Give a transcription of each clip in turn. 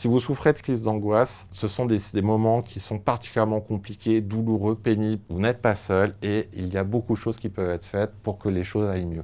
Si vous souffrez de crise d'angoisse, ce sont des moments qui sont particulièrement compliqués, douloureux, pénibles. Vous n'êtes pas seul et il y a beaucoup de choses qui peuvent être faites pour que les choses aillent mieux.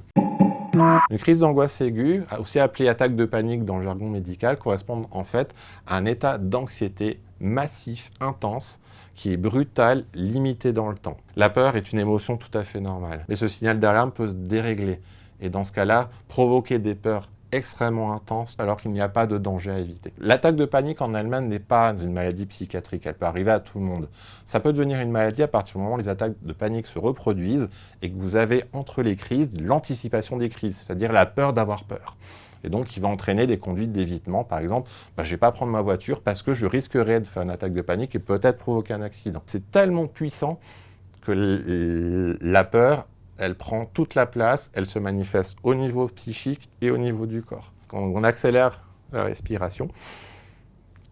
Une crise d'angoisse aiguë, aussi appelée attaque de panique dans le jargon médical, correspond en fait à un état d'anxiété massif, intense, qui est brutal, limité dans le temps. La peur est une émotion tout à fait normale, mais ce signal d'alarme peut se dérégler et dans ce cas-là, provoquer des peurs extrêmement intenses alors qu'il n'y a pas de danger à éviter. L'attaque de panique en elle-même n'est pas une maladie psychiatrique, elle peut arriver à tout le monde. Ça peut devenir une maladie à partir du moment où les attaques de panique se reproduisent et que vous avez entre les crises l'anticipation des crises, c'est-à-dire la peur d'avoir peur. Et donc, qui va entraîner des conduites d'évitement. Par exemple, je ne vais pas prendre ma voiture parce que je risquerais de faire une attaque de panique et peut-être provoquer un accident. C'est tellement puissant que la peur, elle prend toute la place, elle se manifeste au niveau psychique et au niveau du corps. Quand on accélère la respiration,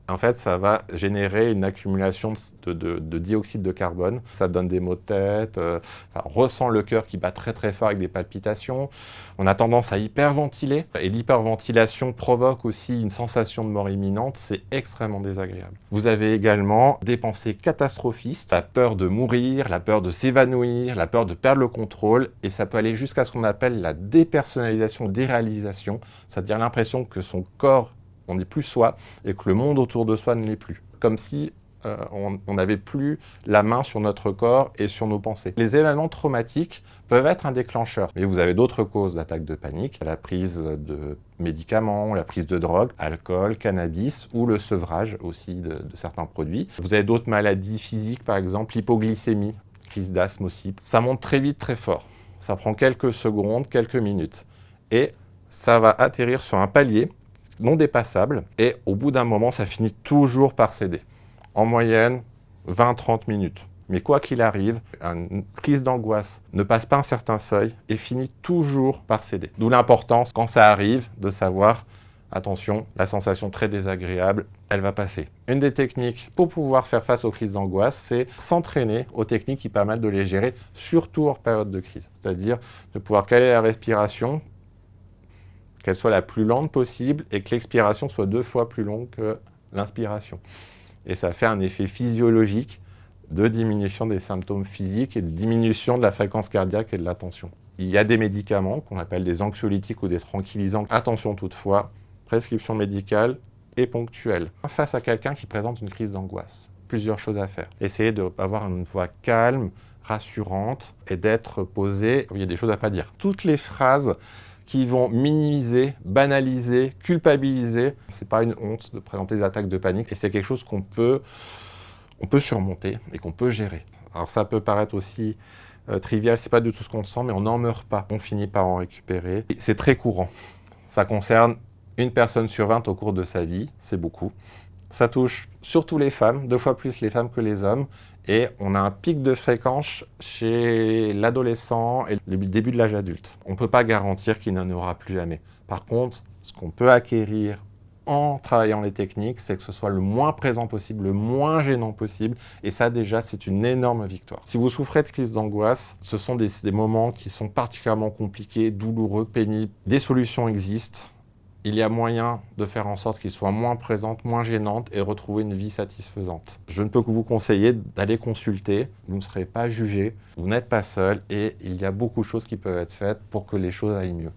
en fait, ça va générer une accumulation de dioxyde de carbone. Ça donne des maux de tête, on ressent le cœur qui bat très très fort avec des palpitations. On a tendance à hyperventiler. Et l'hyperventilation provoque aussi une sensation de mort imminente. C'est extrêmement désagréable. Vous avez également des pensées catastrophistes, la peur de mourir, la peur de s'évanouir, la peur de perdre le contrôle. Et ça peut aller jusqu'à ce qu'on appelle la dépersonnalisation, déréalisation, c'est-à-dire l'impression que son corps on n'est plus soi et que le monde autour de soi ne l'est plus. Comme si on n'avait plus la main sur notre corps et sur nos pensées. Les événements traumatiques peuvent être un déclencheur, mais vous avez d'autres causes d'attaque de panique, la prise de médicaments, la prise de drogue, alcool, cannabis ou le sevrage aussi de certains produits. Vous avez d'autres maladies physiques, par exemple l'hypoglycémie, crise d'asthme aussi. Ça monte très vite, très fort. Ça prend quelques secondes, quelques minutes. Et ça va atterrir sur un palier non dépassable, et au bout d'un moment, ça finit toujours par céder. En moyenne, 20-30 minutes. Mais quoi qu'il arrive, une crise d'angoisse ne passe pas un certain seuil et finit toujours par céder. D'où l'importance, quand ça arrive, de savoir, attention, la sensation très désagréable, elle va passer. Une des techniques pour pouvoir faire face aux crises d'angoisse, c'est s'entraîner aux techniques qui permettent de les gérer, surtout hors période de crise. C'est-à-dire de pouvoir caler la respiration, qu'elle soit la plus lente possible et que l'expiration soit 2 fois plus longue que l'inspiration. Et ça fait un effet physiologique de diminution des symptômes physiques et de diminution de la fréquence cardiaque et de la tension. Il y a des médicaments qu'on appelle des anxiolytiques ou des tranquillisants. Attention toutefois, prescription médicale et ponctuelle. Face à quelqu'un qui présente une crise d'angoisse, plusieurs choses à faire. Essayez d'avoir une voix calme, rassurante et d'être posé. Il y a des choses à pas dire. Toutes les phrases qui vont minimiser, banaliser, culpabiliser. C'est pas une honte de présenter des attaques de panique et c'est quelque chose qu'on peut surmonter et qu'on peut gérer. Alors ça peut paraître aussi trivial, c'est pas du tout ce qu'on sent, mais on n'en meurt pas. On finit par en récupérer. C'est très courant. Ça concerne une personne sur 20 au cours de sa vie, c'est beaucoup. Ça touche surtout les femmes, 2 fois plus les femmes que les hommes. Et on a un pic de fréquence chez l'adolescent et le début de l'âge adulte. On ne peut pas garantir qu'il n'en aura plus jamais. Par contre, ce qu'on peut acquérir en travaillant les techniques, c'est que ce soit le moins présent possible, le moins gênant possible. Et ça, déjà, c'est une énorme victoire. Si vous souffrez de crise d'angoisse, ce sont des moments qui sont particulièrement compliqués, douloureux, pénibles. Des solutions existent. Il y a moyen de faire en sorte qu'ils soient moins présentes, moins gênantes et retrouver une vie satisfaisante. Je ne peux que vous conseiller d'aller consulter, vous ne serez pas jugé, vous n'êtes pas seul et il y a beaucoup de choses qui peuvent être faites pour que les choses aillent mieux.